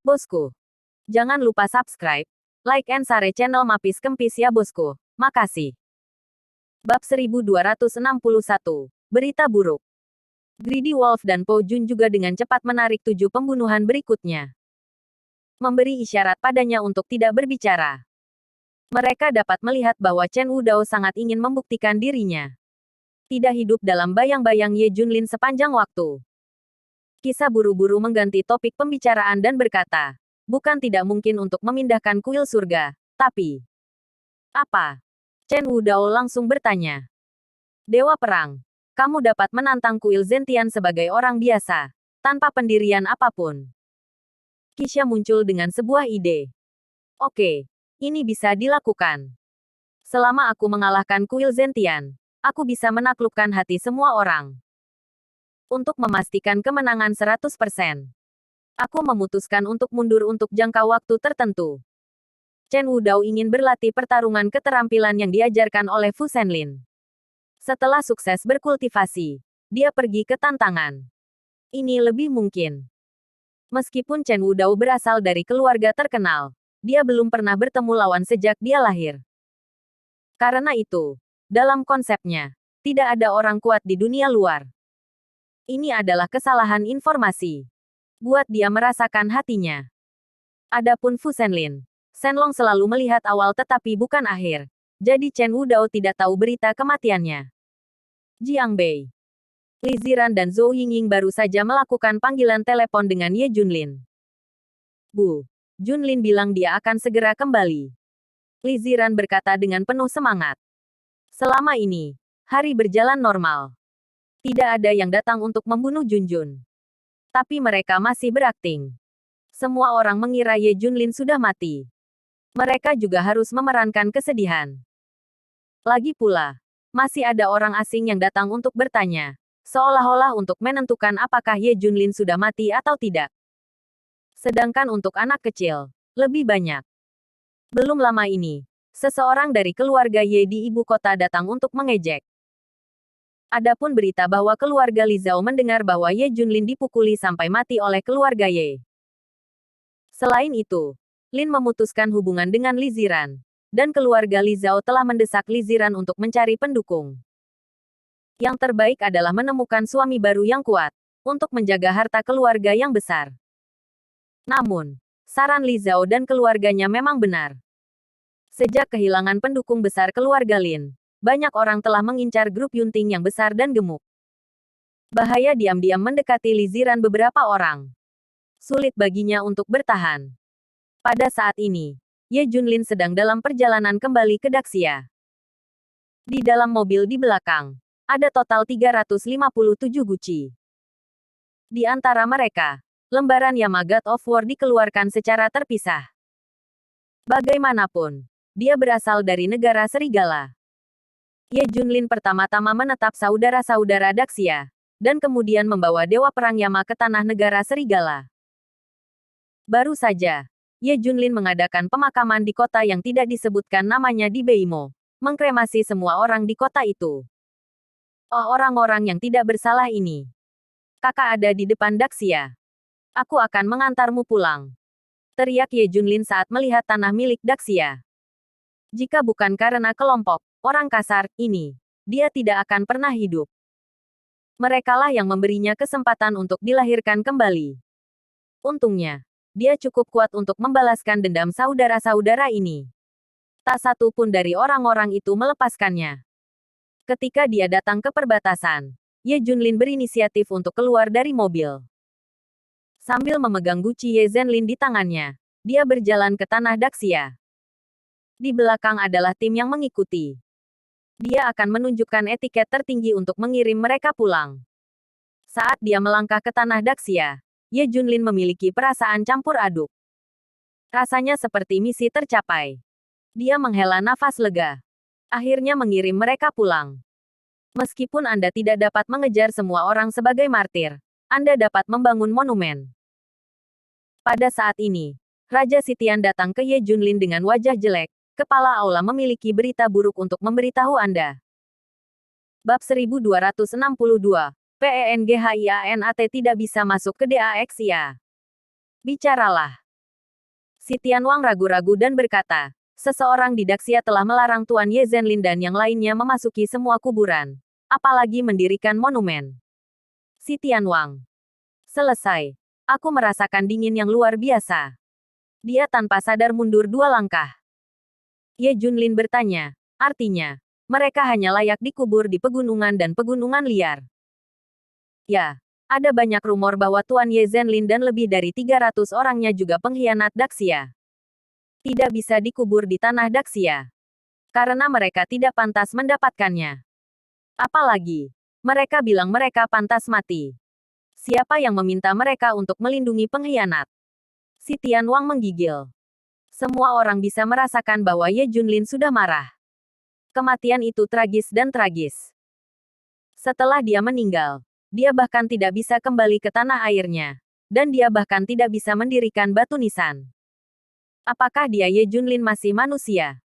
bosku. Jangan lupa subscribe, like and share channel Mapis Kempis ya bosku. Makasih. Bab 1261. Berita buruk. Greedy Wolf dan Po Jun juga dengan cepat menarik 7 pembunuhan berikutnya. Memberi isyarat padanya untuk tidak berbicara. Mereka dapat melihat bahwa Chen Wudao sangat ingin membuktikan dirinya. Tidak hidup dalam bayang-bayang Ye Junlin sepanjang waktu. Kisah buru-buru mengganti topik pembicaraan dan berkata, bukan tidak mungkin untuk memindahkan kuil surga, tapi... Apa? Chen Wudao langsung bertanya. Dewa Perang, kamu dapat menantang kuil Zentian sebagai orang biasa, tanpa pendirian apapun. Kisha muncul dengan sebuah ide. Oke, ini bisa dilakukan. Selama aku mengalahkan kuil Zentian, aku bisa menaklukkan hati semua orang. Untuk memastikan kemenangan 100%. Aku memutuskan untuk mundur untuk jangka waktu tertentu. Chen Wudao ingin berlatih pertarungan keterampilan yang diajarkan oleh Fu Shenlin. Setelah sukses berkultivasi, dia pergi ke tantangan. Ini lebih mungkin. Meskipun Chen Wudao berasal dari keluarga terkenal, dia belum pernah bertemu lawan sejak dia lahir. Karena itu, dalam konsepnya, tidak ada orang kuat di dunia luar. Ini adalah kesalahan informasi. Buat dia merasakan hatinya. Adapun Fu Shenlin, Shenlong selalu melihat awal tetapi bukan akhir. Jadi Chen Wudao tidak tahu berita kematiannya. Jiang Bei, Li Ziran dan Zhou Yingying baru saja melakukan panggilan telepon dengan Ye Junlin. Bu, Junlin bilang dia akan segera kembali. Li Ziran berkata dengan penuh semangat. Selama ini, hari berjalan normal. Tidak ada yang datang untuk membunuh Junjun. Tapi mereka masih berakting. Semua orang mengira Ye Junlin sudah mati. Mereka juga harus memerankan kesedihan. Lagi pula, masih ada orang asing yang datang untuk bertanya, seolah-olah untuk menentukan apakah Ye Junlin sudah mati atau tidak. Sedangkan untuk anak kecil, lebih banyak. Belum lama ini, seseorang dari keluarga Ye di ibu kota datang untuk mengejek. Adapun berita bahwa keluarga Li Zhao mendengar bahwa Ye Junlin dipukuli sampai mati oleh keluarga Ye. Selain itu, Lin memutuskan hubungan dengan Li Ziran, dan keluarga Li Zhao telah mendesak Li Ziran untuk mencari pendukung. Yang terbaik adalah menemukan suami baru yang kuat, untuk menjaga harta keluarga yang besar. Namun, saran Li Zhao dan keluarganya memang benar. Sejak kehilangan pendukung besar keluarga Lin, banyak orang telah mengincar grup Yunting yang besar dan gemuk. Bahaya diam-diam mendekati Li Ziran beberapa orang. Sulit baginya untuk bertahan. Pada saat ini, Ye Junlin sedang dalam perjalanan kembali ke Daxia. Di dalam mobil di belakang, ada total 357 guci. Di antara mereka, lembaran Yama God of War dikeluarkan secara terpisah. Bagaimanapun, dia berasal dari negara serigala. Ye Junlin pertama-tama menetap saudara-saudara Daxia, dan kemudian membawa Dewa Perang Yama ke tanah negara serigala. Baru saja, Ye Junlin mengadakan pemakaman di kota yang tidak disebutkan namanya di Beimo, mengkremasi semua orang di kota itu. Oh, orang-orang yang tidak bersalah ini. Kakak ada di depan Daxia. Aku akan mengantarmu pulang. Teriak Ye Junlin saat melihat tanah milik Daxia. Jika bukan karena kelompok orang kasar ini, dia tidak akan pernah hidup. Merekalah yang memberinya kesempatan untuk dilahirkan kembali. Untungnya, dia cukup kuat untuk membalaskan dendam saudara-saudara ini. Tak satu pun dari orang-orang itu melepaskannya. Ketika dia datang ke perbatasan, Ye Junlin berinisiatif untuk keluar dari mobil. Sambil memegang guci Ye Zhenlin di tangannya, dia berjalan ke tanah Daxia. Di belakang adalah tim yang mengikuti. Dia akan menunjukkan etiket tertinggi untuk mengirim mereka pulang. Saat dia melangkah ke tanah Daxia, Ye Junlin memiliki perasaan campur aduk. Rasanya seperti misi tercapai. Dia menghela nafas lega. Akhirnya mengirim mereka pulang. Meskipun Anda tidak dapat mengejar semua orang sebagai martir, Anda dapat membangun monumen. Pada saat ini, Raja Sitian datang ke Ye Junlin dengan wajah jelek. Kepala aula memiliki berita buruk untuk memberitahu Anda. Bab 1262. PENGHIANAT tidak bisa masuk ke DAXIA. Bicaralah. Si Tianwang ragu-ragu dan berkata, seseorang di Daxia telah melarang Tuan Ye Zhenlin dan yang lainnya memasuki semua kuburan. Apalagi mendirikan monumen. Si Tianwang. Selesai. Aku merasakan dingin yang luar biasa. Dia tanpa sadar mundur 2 langkah. Ye Junlin bertanya, artinya, mereka hanya layak dikubur di pegunungan dan pegunungan liar. Ya, ada banyak rumor bahwa Tuan Ye Zhenlin dan lebih dari 300 orangnya juga pengkhianat Daxia. Tidak bisa dikubur di tanah Daxia. Karena mereka tidak pantas mendapatkannya. Apalagi, mereka bilang mereka pantas mati. Siapa yang meminta mereka untuk melindungi pengkhianat? Si Tianwang menggigil. Semua orang bisa merasakan bahwa Ye Junlin sudah marah. Kematian itu tragis dan tragis. Setelah dia meninggal, dia bahkan tidak bisa kembali ke tanah airnya. Dan dia bahkan tidak bisa mendirikan batu nisan. Apakah dia Ye Junlin masih manusia?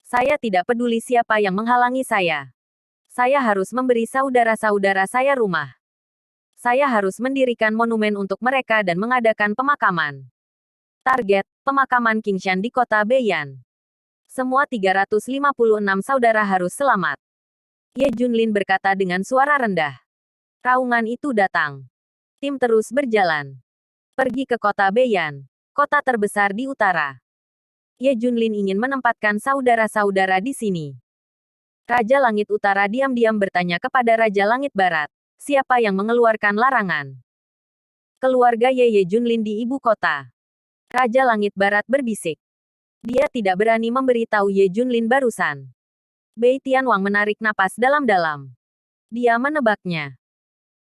Saya tidak peduli siapa yang menghalangi saya. Saya harus memberi saudara-saudara saya rumah. Saya harus mendirikan monumen untuk mereka dan mengadakan pemakaman. Target, pemakaman Qingshan di kota Beiyan. Semua 356 saudara harus selamat. Ye Junlin berkata dengan suara rendah. Raungan itu datang. Tim terus berjalan. Pergi ke kota Beiyan, kota terbesar di utara. Ye Junlin ingin menempatkan saudara-saudara di sini. Raja Langit Utara diam-diam bertanya kepada Raja Langit Barat. Siapa yang mengeluarkan larangan? Keluarga Ye Junlin di ibu kota. Raja Langit Barat berbisik. Dia tidak berani memberitahu Ye Junlin barusan. Bei Tianwang menarik napas dalam-dalam. Dia menebaknya.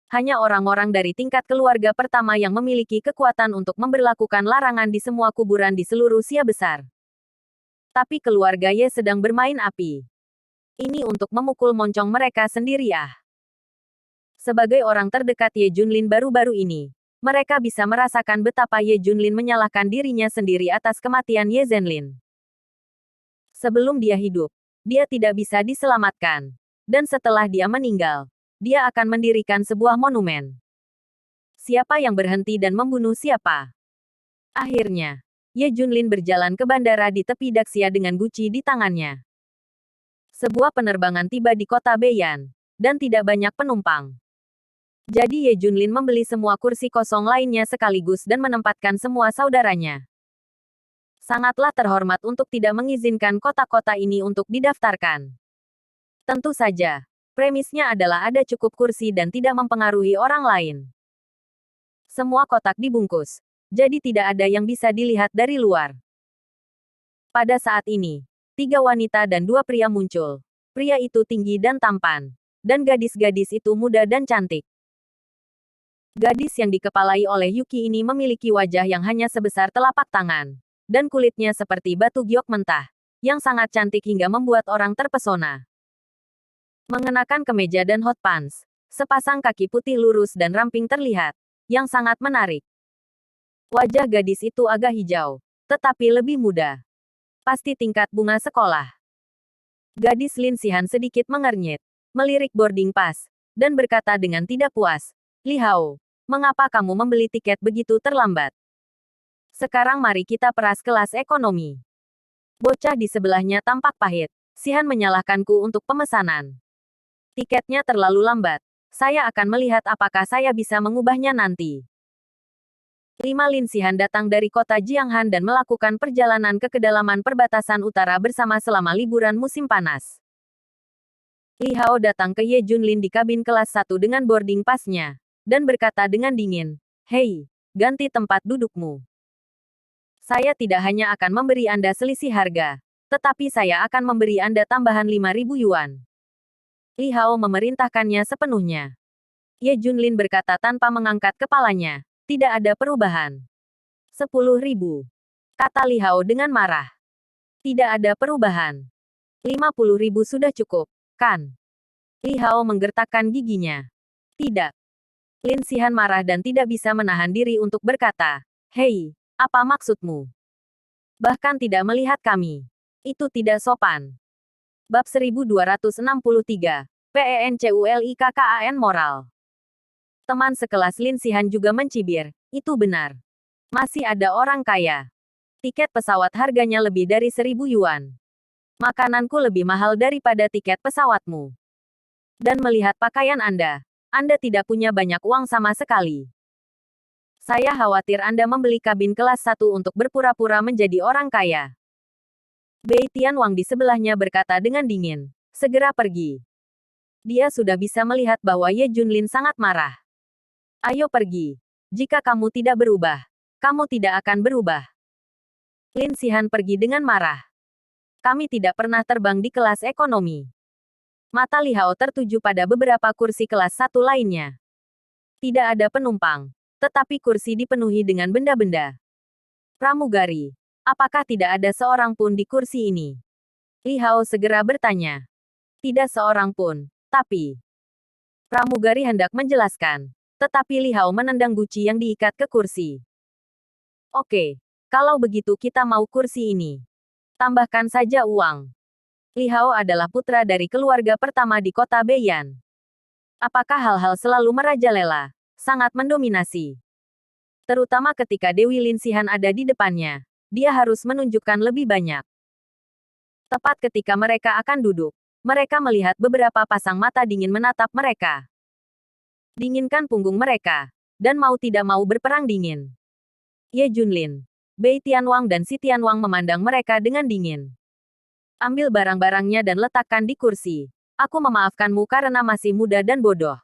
Hanya orang-orang dari tingkat keluarga pertama yang memiliki kekuatan untuk memberlakukan larangan di semua kuburan di seluruh Xia besar. Tapi keluarga Ye sedang bermain api. Ini untuk memukul moncong mereka sendiri ah. Sebagai orang terdekat Ye Junlin baru-baru ini, mereka bisa merasakan betapa Ye Junlin menyalahkan dirinya sendiri atas kematian Ye Zhenlin. Sebelum dia hidup, dia tidak bisa diselamatkan. Dan setelah dia meninggal, dia akan mendirikan sebuah monumen. Siapa yang berhenti dan membunuh siapa? Akhirnya, Ye Junlin berjalan ke bandara di tepi Daxia dengan guci di tangannya. Sebuah penerbangan tiba di kota Beiyan, dan tidak banyak penumpang. Jadi Ye Junlin membeli semua kursi kosong lainnya sekaligus dan menempatkan semua saudaranya. Sangatlah terhormat untuk tidak mengizinkan kota-kota ini untuk didaftarkan. Tentu saja, premisnya adalah ada cukup kursi dan tidak mempengaruhi orang lain. Semua kotak dibungkus, jadi tidak ada yang bisa dilihat dari luar. Pada saat ini, 3 wanita dan 2 pria muncul. Pria itu tinggi dan tampan, dan gadis-gadis itu muda dan cantik. Gadis yang dikepalai oleh Yuki ini memiliki wajah yang hanya sebesar telapak tangan, dan kulitnya seperti batu giok mentah, yang sangat cantik hingga membuat orang terpesona. Mengenakan kemeja dan hot pants, sepasang kaki putih lurus dan ramping terlihat, yang sangat menarik. Wajah gadis itu agak hijau, tetapi lebih muda. Pasti tingkat bunga sekolah. Gadis Lin Xihan sedikit mengernyit, melirik boarding pass, dan berkata dengan tidak puas, Li Hao, mengapa kamu membeli tiket begitu terlambat? Sekarang mari kita peras kelas ekonomi. Bocah di sebelahnya tampak pahit. Xihan menyalahkanku untuk pemesanan. Tiketnya terlalu lambat. Saya akan melihat apakah saya bisa mengubahnya nanti. 5 Lin Xihan datang dari kota Jianghan dan melakukan perjalanan ke kedalaman perbatasan utara bersama selama liburan musim panas. Li Hao datang ke Ye Junlin di kabin kelas 1 dengan boarding pass-nya, dan berkata dengan dingin, Hei, ganti tempat dudukmu. Saya tidak hanya akan memberi Anda selisih harga, tetapi saya akan memberi Anda tambahan 5.000 yuan. Li Hao memerintahkannya sepenuhnya. Ye Junlin berkata tanpa mengangkat kepalanya, tidak ada perubahan. 10.000. Kata Li Hao dengan marah. Tidak ada perubahan. 50.000 sudah cukup, kan? Li Hao menggertakkan giginya. Tidak. Lin Xihan marah dan tidak bisa menahan diri untuk berkata, Hei, apa maksudmu? Bahkan tidak melihat kami. Itu tidak sopan. Bab 1263, PENCULIKKAN Moral. Teman sekelas Lin Xihan juga mencibir, itu benar. Masih ada orang kaya. Tiket pesawat harganya lebih dari 1.000 yuan. Makananku lebih mahal daripada tiket pesawatmu. Dan melihat pakaian Anda tidak punya banyak uang sama sekali. Saya khawatir Anda membeli kabin kelas 1 untuk berpura-pura menjadi orang kaya. Bei Tianwang di sebelahnya berkata dengan dingin. Segera pergi. Dia sudah bisa melihat bahwa Ye Junlin sangat marah. Ayo pergi. Jika kamu tidak berubah, kamu tidak akan berubah. Lin Xihan pergi dengan marah. Kami tidak pernah terbang di kelas ekonomi. Mata Li Hao tertuju pada beberapa kursi kelas 1 lainnya. Tidak ada penumpang, tetapi kursi dipenuhi dengan benda-benda. Pramugari, apakah tidak ada seorang pun di kursi ini? Li Hao segera bertanya. Tidak seorang pun, tapi... Pramugari hendak menjelaskan, tetapi Li Hao menendang guci yang diikat ke kursi. Oke, kalau begitu kita mau kursi ini. Tambahkan saja uang. Li Hao adalah putra dari keluarga pertama di kota Beiyan. Apakah hal-hal selalu merajalela, sangat mendominasi. Terutama ketika Dewi Lin Xihan ada di depannya, dia harus menunjukkan lebih banyak. Tepat ketika mereka akan duduk, mereka melihat beberapa pasang mata dingin menatap mereka. Dinginkan punggung mereka, dan mau tidak mau berperang dingin. Ye Junlin, Bei Tianwang dan Si Tianwang memandang mereka dengan dingin. Ambil barang-barangnya dan letakkan di kursi. Aku memaafkanmu karena masih muda dan bodoh.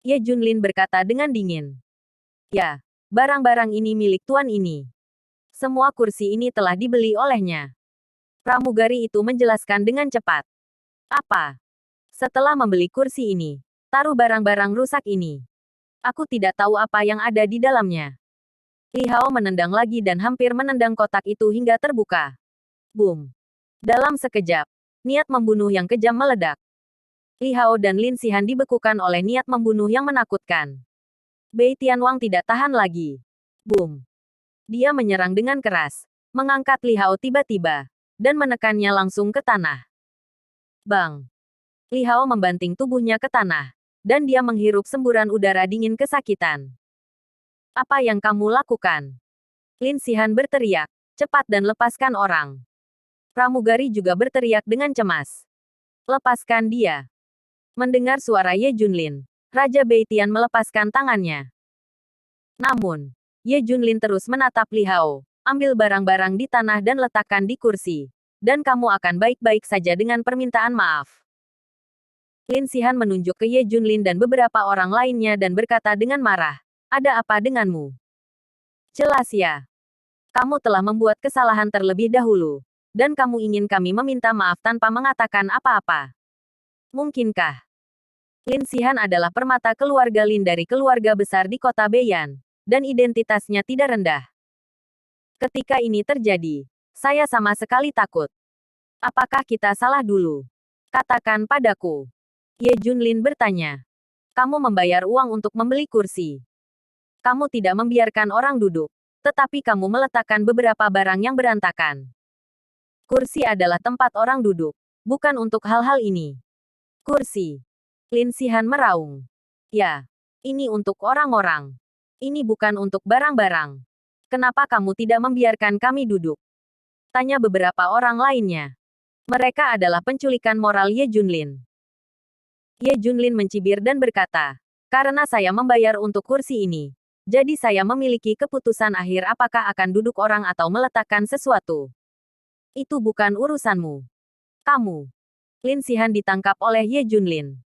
Ye Junlin berkata dengan dingin. Ya, barang-barang ini milik tuan ini. Semua kursi ini telah dibeli olehnya. Pramugari itu menjelaskan dengan cepat. Apa? Setelah membeli kursi ini, taruh barang-barang rusak ini. Aku tidak tahu apa yang ada di dalamnya. Li Hao menendang lagi dan hampir menendang kotak itu hingga terbuka. Boom. Dalam sekejap, niat membunuh yang kejam meledak. Li Hao dan Lin Xihan dibekukan oleh niat membunuh yang menakutkan. Bei Tianwang tidak tahan lagi. Boom. Dia menyerang dengan keras, mengangkat Li Hao tiba-tiba, dan menekannya langsung ke tanah. Bang. Li Hao membanting tubuhnya ke tanah, dan dia menghirup semburan udara dingin kesakitan. Apa yang kamu lakukan? Lin Xihan berteriak, cepat dan lepaskan orang. Pramugari juga berteriak dengan cemas. Lepaskan dia. Mendengar suara Ye Junlin, Raja Bei Tian melepaskan tangannya. Namun, Ye Junlin terus menatap Li Hao, ambil barang-barang di tanah dan letakkan di kursi. Dan kamu akan baik-baik saja dengan permintaan maaf. Lin Xihan menunjuk ke Ye Junlin dan beberapa orang lainnya dan berkata dengan marah. Ada apa denganmu? Jelas ya. Kamu telah membuat kesalahan terlebih dahulu. Dan kamu ingin kami meminta maaf tanpa mengatakan apa-apa. Mungkinkah? Lin Xihan adalah permata keluarga Lin dari keluarga besar di kota Beiyan. Dan identitasnya tidak rendah. Ketika ini terjadi, saya sama sekali takut. Apakah kita salah dulu? Katakan padaku. Ye Junlin bertanya. Kamu membayar uang untuk membeli kursi. Kamu tidak membiarkan orang duduk, tetapi kamu meletakkan beberapa barang yang berantakan. Kursi adalah tempat orang duduk, bukan untuk hal-hal ini. Kursi. Lin Xihan meraung. Ya, ini untuk orang-orang. Ini bukan untuk barang-barang. Kenapa kamu tidak membiarkan kami duduk? Tanya beberapa orang lainnya. Mereka adalah penculikan moral Ye Junlin. Ye Junlin mencibir dan berkata, karena saya membayar untuk kursi ini. Jadi saya memiliki keputusan akhir apakah akan duduk orang atau meletakkan sesuatu. Itu bukan urusanmu. Kamu. Lin Xihan ditangkap oleh Ye Junlin.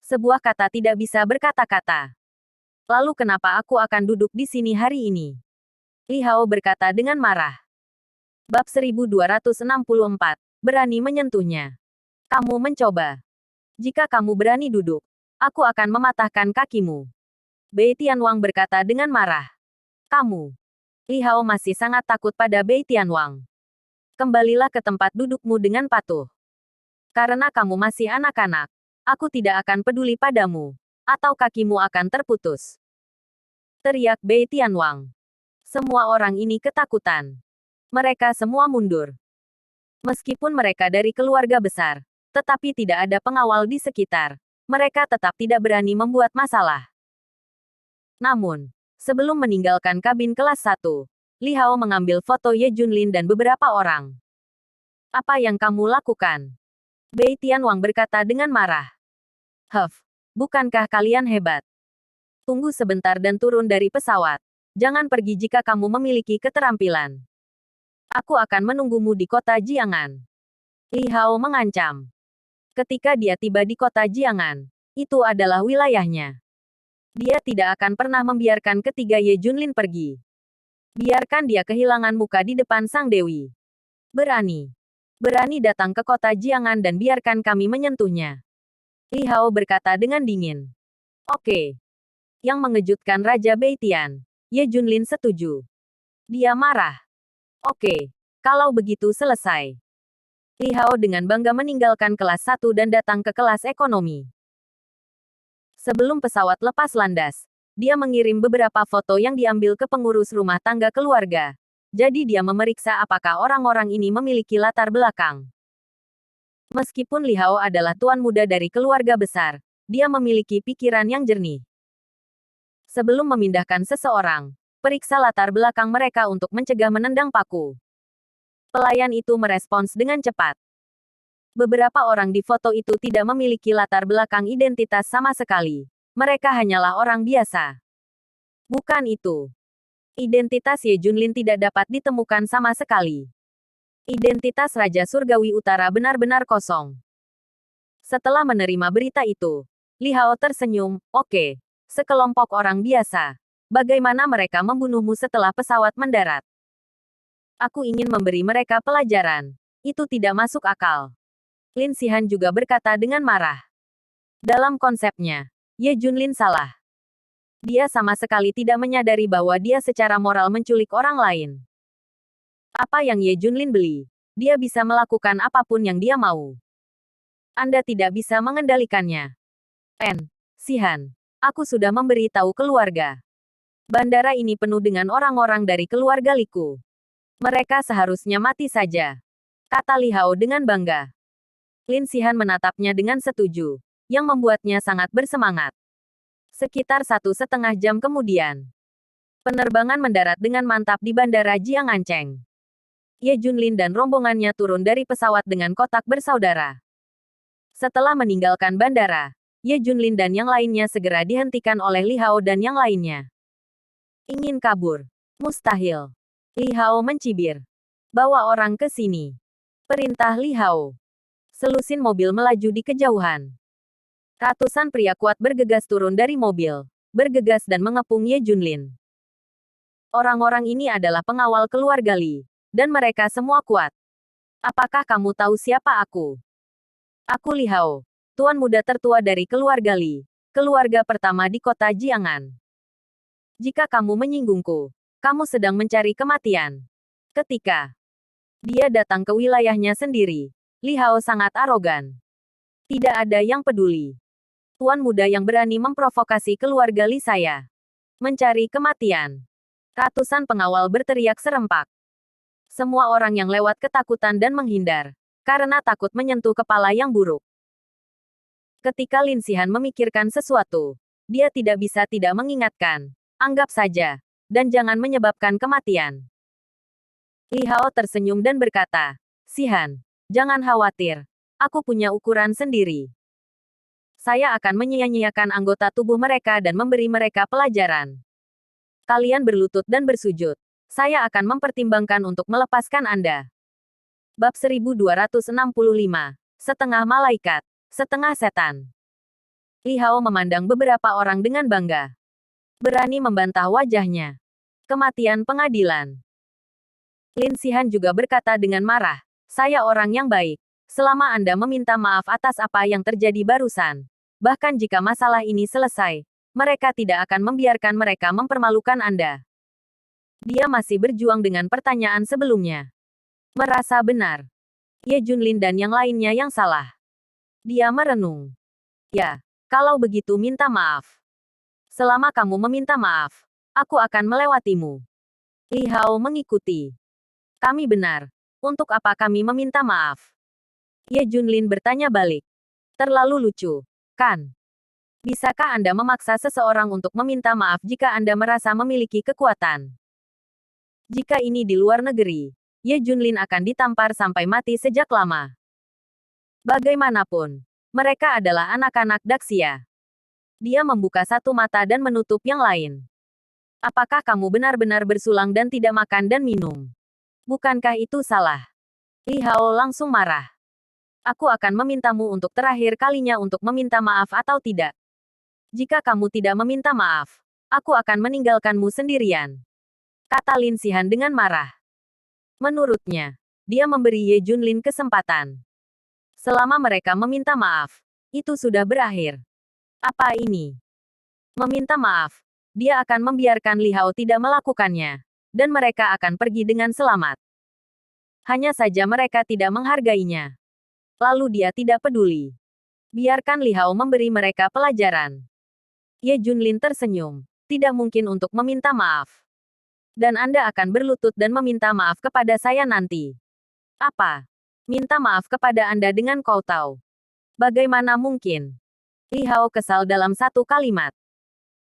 Sebuah kata tidak bisa berkata-kata. Lalu kenapa aku akan duduk di sini hari ini? Li Hao berkata dengan marah. Bab 1264. Berani menyentuhnya. Kamu mencoba. Jika kamu berani duduk, aku akan mematahkan kakimu. Bei Tianwang berkata dengan marah. Kamu. Li Hao masih sangat takut pada Bei Tianwang. Kembalilah ke tempat dudukmu dengan patuh. Karena kamu masih anak-anak, aku tidak akan peduli padamu, atau kakimu akan terputus. Teriak Bei Tianwang. Semua orang ini ketakutan. Mereka semua mundur. Meskipun mereka dari keluarga besar, tetapi tidak ada pengawal di sekitar, mereka tetap tidak berani membuat masalah. Namun, sebelum meninggalkan kabin kelas 1, Li Hao mengambil foto Ye Junlin dan beberapa orang. Apa yang kamu lakukan? Bei Tianwang berkata dengan marah. Huff, bukankah kalian hebat? Tunggu sebentar dan turun dari pesawat. Jangan pergi jika kamu memiliki keterampilan. Aku akan menunggumu di kota Jiangan. Li Hao mengancam. Ketika dia tiba di kota Jiangan, itu adalah wilayahnya. Dia tidak akan pernah membiarkan ketiga Ye Junlin pergi. Biarkan dia kehilangan muka di depan Sang Dewi. Berani datang ke kota Jiangan dan biarkan kami menyentuhnya. Li Hao berkata dengan dingin. Oke. Yang mengejutkan Raja Beitian. Ye Junlin setuju. Dia marah. Oke. Kalau begitu selesai. Li Hao dengan bangga meninggalkan kelas 1 dan datang ke kelas ekonomi. Sebelum pesawat lepas landas, dia mengirim beberapa foto yang diambil ke pengurus rumah tangga keluarga. Jadi dia memeriksa apakah orang-orang ini memiliki latar belakang. Meskipun Li Hao adalah tuan muda dari keluarga besar, dia memiliki pikiran yang jernih. Sebelum memindahkan seseorang, periksa latar belakang mereka untuk mencegah menendang paku. Pelayan itu merespons dengan cepat. Beberapa orang di foto itu tidak memiliki latar belakang identitas sama sekali. Mereka hanyalah orang biasa. Bukan itu. Identitas Ye Junlin tidak dapat ditemukan sama sekali. Identitas Raja Surgawi Utara benar-benar kosong. Setelah menerima berita itu, Li Hao tersenyum. Oke, sekelompok orang biasa. Bagaimana mereka membunuhmu setelah pesawat mendarat? Aku ingin memberi mereka pelajaran. Itu tidak masuk akal. Lin Xihan juga berkata dengan marah. Dalam konsepnya, Ye Junlin salah. Dia sama sekali tidak menyadari bahwa dia secara moral menculik orang lain. Apa yang Ye Junlin beli, dia bisa melakukan apapun yang dia mau. Anda tidak bisa mengendalikannya. Xihan, aku sudah memberi tahu keluarga. Bandara ini penuh dengan orang-orang dari keluarga Liku. Mereka seharusnya mati saja. Kata Li Hao dengan bangga. Lin Xihan menatapnya dengan setuju, yang membuatnya sangat bersemangat. Sekitar 1,5 jam kemudian, penerbangan mendarat dengan mantap di Bandara Jiang'ancheng. Ye Junlin dan rombongannya turun dari pesawat dengan kotak bersaudara. Setelah meninggalkan bandara, Ye Junlin dan yang lainnya segera dihentikan oleh Li Hao dan yang lainnya. Ingin kabur? Mustahil. Li Hao mencibir. Bawa orang ke sini. Perintah Li Hao. Selusin mobil melaju di kejauhan. Ratusan pria kuat bergegas turun dari mobil, bergegas dan mengepung Ye Junlin. Orang-orang ini adalah pengawal keluarga Li, dan mereka semua kuat. Apakah kamu tahu siapa aku? Aku Li Hao, tuan muda tertua dari keluarga Li, keluarga pertama di kota Jiangan. Jika kamu menyinggungku, kamu sedang mencari kematian. Ketika dia datang ke wilayahnya sendiri, Li Hao sangat arogan. Tidak ada yang peduli. Tuan muda yang berani memprovokasi keluarga Li saya. Mencari kematian. Ratusan pengawal berteriak serempak. Semua orang yang lewat ketakutan dan menghindar. Karena takut menyentuh kepala yang buruk. Ketika Lin Xihan memikirkan sesuatu, dia tidak bisa tidak mengingatkan. Anggap saja. Dan jangan menyebabkan kematian. Li Hao tersenyum dan berkata, Xihan, jangan khawatir. Aku punya ukuran sendiri. Saya akan menyia-nyiakan anggota tubuh mereka dan memberi mereka pelajaran. Kalian berlutut dan bersujud. Saya akan mempertimbangkan untuk melepaskan Anda. Bab 1265. Setengah malaikat, setengah setan. Li Hao memandang beberapa orang dengan bangga. Berani membantah wajahnya. Kematian pengadilan. Lin Xihan juga berkata dengan marah, saya orang yang baik. Selama Anda meminta maaf atas apa yang terjadi barusan. Bahkan jika masalah ini selesai, mereka tidak akan membiarkan mereka mempermalukan Anda. Dia masih berjuang dengan pertanyaan sebelumnya. Merasa benar. Ye Junlin dan yang lainnya yang salah. Dia merenung. Ya, kalau begitu minta maaf. Selama kamu meminta maaf, aku akan melewatimu. Li Hao mengikuti. Kami benar. Untuk apa kami meminta maaf? Ye Junlin bertanya balik. Terlalu lucu, kan? Bisakah Anda memaksa seseorang untuk meminta maaf jika Anda merasa memiliki kekuatan? Jika ini di luar negeri, Ye Junlin akan ditampar sampai mati sejak lama. Bagaimanapun, mereka adalah anak-anak Daxia. Dia membuka satu mata dan menutup yang lain. Apakah kamu benar-benar bersulang dan tidak makan dan minum? Bukankah itu salah? Li Hao langsung marah. Aku akan memintamu untuk terakhir kalinya untuk meminta maaf atau tidak. Jika kamu tidak meminta maaf, aku akan meninggalkanmu sendirian. Kata Lin Xihan dengan marah. Menurutnya, dia memberi Ye Junlin kesempatan. Selama mereka meminta maaf, itu sudah berakhir. Apa ini? Meminta maaf, dia akan membiarkan Li Hao tidak melakukannya, dan mereka akan pergi dengan selamat. Hanya saja mereka tidak menghargainya. Lalu dia tidak peduli. Biarkan Li Hao memberi mereka pelajaran. Ye Junlin tersenyum. Tidak mungkin untuk meminta maaf. Dan Anda akan berlutut dan meminta maaf kepada saya nanti. Apa? Minta maaf kepada Anda dengan kau tahu. Bagaimana mungkin? Li Hao kesal dalam satu kalimat.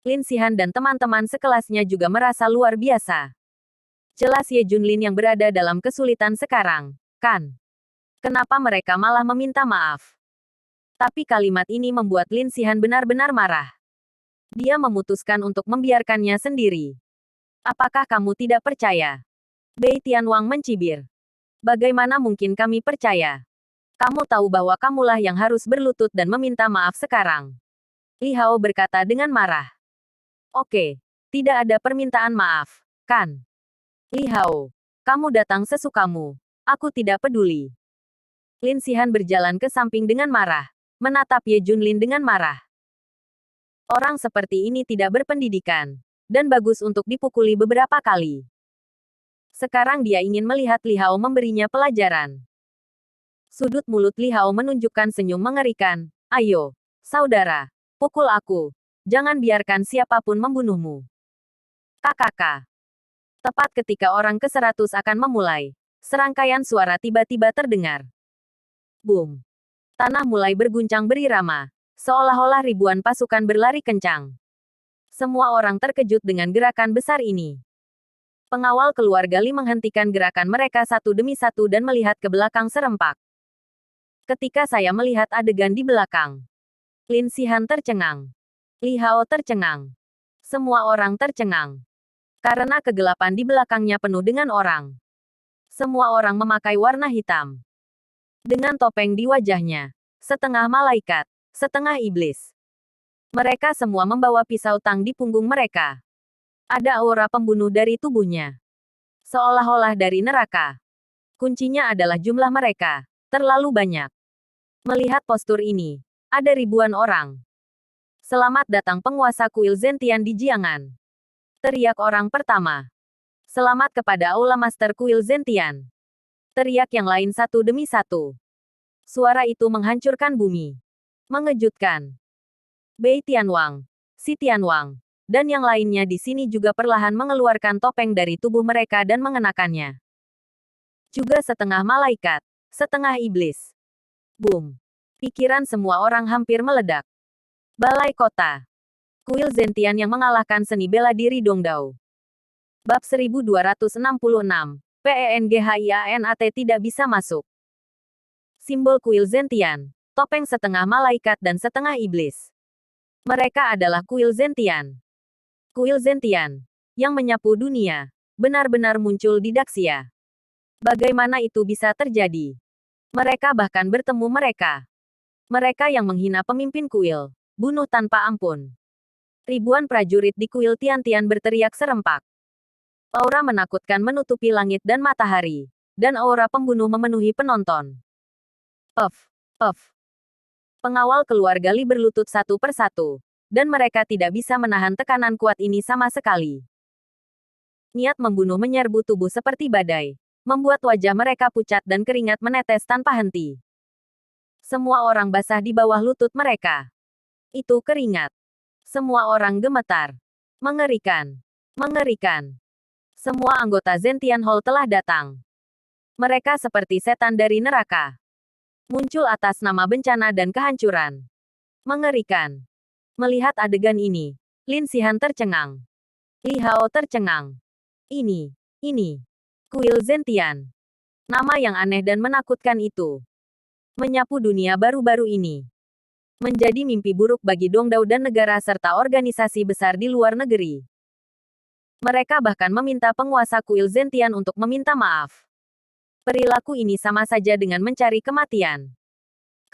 Lin Xihan dan teman-teman sekelasnya juga merasa luar biasa. Jelas Ye Junlin yang berada dalam kesulitan sekarang, kan? Kenapa mereka malah meminta maaf? Tapi kalimat ini membuat Lin Xihan benar-benar marah. Dia memutuskan untuk membiarkannya sendiri. Apakah kamu tidak percaya? Bei Tianwang mencibir. Bagaimana mungkin kami percaya? Kamu tahu bahwa kamulah yang harus berlutut dan meminta maaf sekarang. Li Hao berkata dengan marah. Oke, tidak ada permintaan maaf, kan? Li Hao, kamu datang sesukamu. Aku tidak peduli. Lin Xihan berjalan ke samping dengan marah, menatap Ye Junlin dengan marah. Orang seperti ini tidak berpendidikan, dan bagus untuk dipukuli beberapa kali. Sekarang dia ingin melihat Li Hao memberinya pelajaran. Sudut mulut Li Hao menunjukkan senyum mengerikan. Ayo, saudara, pukul aku. Jangan biarkan siapapun membunuhmu. KKK. Tepat ketika orang ke-100 akan memulai, serangkaian suara tiba-tiba terdengar. Boom. Tanah mulai berguncang berirama, seolah-olah ribuan pasukan berlari kencang. Semua orang terkejut dengan gerakan besar ini. Pengawal keluarga Li menghentikan gerakan mereka satu demi satu dan melihat ke belakang serempak. Ketika saya melihat adegan di belakang, Lin Xihan tercengang. Li Hao tercengang. Semua orang tercengang. Karena kegelapan di belakangnya penuh dengan orang. Semua orang memakai warna hitam. Dengan topeng di wajahnya. Setengah malaikat, setengah iblis. Mereka semua membawa pisau tang di punggung mereka. Ada aura pembunuh dari tubuhnya. Seolah-olah dari neraka. Kuncinya adalah jumlah mereka. Terlalu banyak. Melihat postur ini, ada ribuan orang. Selamat datang penguasa kuil Zentian di Jiangan. Teriak orang pertama. Selamat kepada Aula Master Kuil Zentian. Teriak yang lain satu demi satu. Suara itu menghancurkan bumi. Mengejutkan. Bei Tianwang, Si Tianwang, dan yang lainnya di sini juga perlahan mengeluarkan topeng dari tubuh mereka dan mengenakannya. Juga setengah malaikat, setengah iblis. Boom. Pikiran semua orang hampir meledak. Balai Kota. Kuil Zentian yang mengalahkan seni bela diri Dongdao. Bab 1266. PENGHIANAT tidak bisa masuk. Simbol kuil Zentian. Topeng setengah malaikat dan setengah iblis. Mereka adalah kuil Zentian. Kuil Zentian, yang menyapu dunia, benar-benar muncul di Daxia. Bagaimana itu bisa terjadi? Mereka bahkan bertemu mereka. Mereka yang menghina pemimpin kuil, bunuh tanpa ampun. Ribuan prajurit di kuil Tiantian berteriak serempak. Aura menakutkan menutupi langit dan matahari, dan aura pembunuh memenuhi penonton. Puff, puff. Pengawal keluarga Li berlutut satu persatu, dan mereka tidak bisa menahan tekanan kuat ini sama sekali. Niat membunuh menyerbu tubuh seperti badai, membuat wajah mereka pucat dan keringat menetes tanpa henti. Semua orang basah di bawah lutut mereka. Itu keringat. Semua orang gemetar. Mengerikan. Mengerikan. Semua anggota Zentian Hall telah datang. Mereka seperti setan dari neraka. Muncul atas nama bencana dan kehancuran. Mengerikan. Melihat adegan ini, Lin Xihan tercengang. Li Hao tercengang. Ini Ini. Kuil Zentian. Nama yang aneh dan menakutkan itu. Menyapu dunia baru-baru ini. Menjadi mimpi buruk bagi Dongdao dan negara serta organisasi besar di luar negeri. Mereka bahkan meminta penguasa kuil Zentian untuk meminta maaf. Perilaku ini sama saja dengan mencari kematian.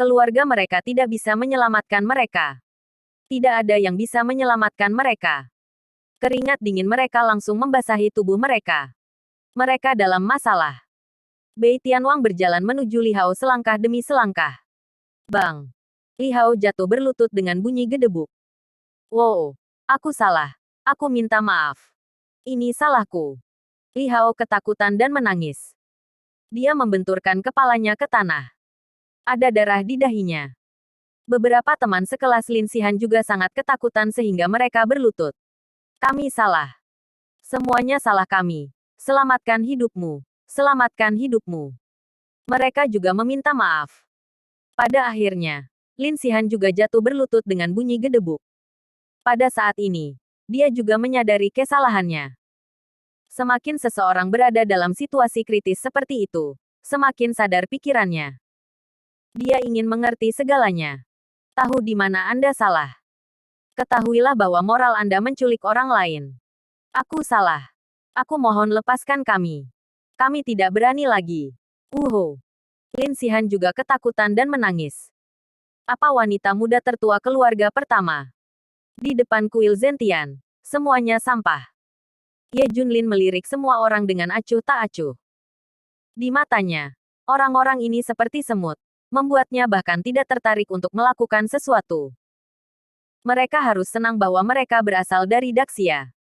Keluarga mereka tidak bisa menyelamatkan mereka. Tidak ada yang bisa menyelamatkan mereka. Keringat dingin mereka langsung membasahi tubuh mereka. Mereka dalam masalah. Bei Tianwang berjalan menuju Li Hao selangkah demi selangkah. Bang! Li Hao jatuh berlutut dengan bunyi gedebuk. Wow! Aku salah. Aku minta maaf. Ini salahku. Li Hao ketakutan dan menangis. Dia membenturkan kepalanya ke tanah. Ada darah di dahinya. Beberapa teman sekelas Lin Xihan juga sangat ketakutan sehingga mereka berlutut. Kami salah. Semuanya salah kami. Selamatkan hidupmu. Selamatkan hidupmu. Mereka juga meminta maaf. Pada akhirnya, Lin Xihan juga jatuh berlutut dengan bunyi gedebuk. Pada saat ini, dia juga menyadari kesalahannya. Semakin seseorang berada dalam situasi kritis seperti itu, semakin sadar pikirannya. Dia ingin mengerti segalanya. Tahu di mana Anda salah. Ketahuilah bahwa moral Anda menculik orang lain. Aku salah. Aku mohon lepaskan kami. Kami tidak berani lagi. Lin Xihan juga ketakutan dan menangis. Apa wanita muda tertua keluarga pertama? Di depan kuil Zentian, semuanya sampah. Ye Junlin melirik semua orang dengan acuh tak acuh. Di matanya, orang-orang ini seperti semut, membuatnya bahkan tidak tertarik untuk melakukan sesuatu. Mereka harus senang bahwa mereka berasal dari Daxia.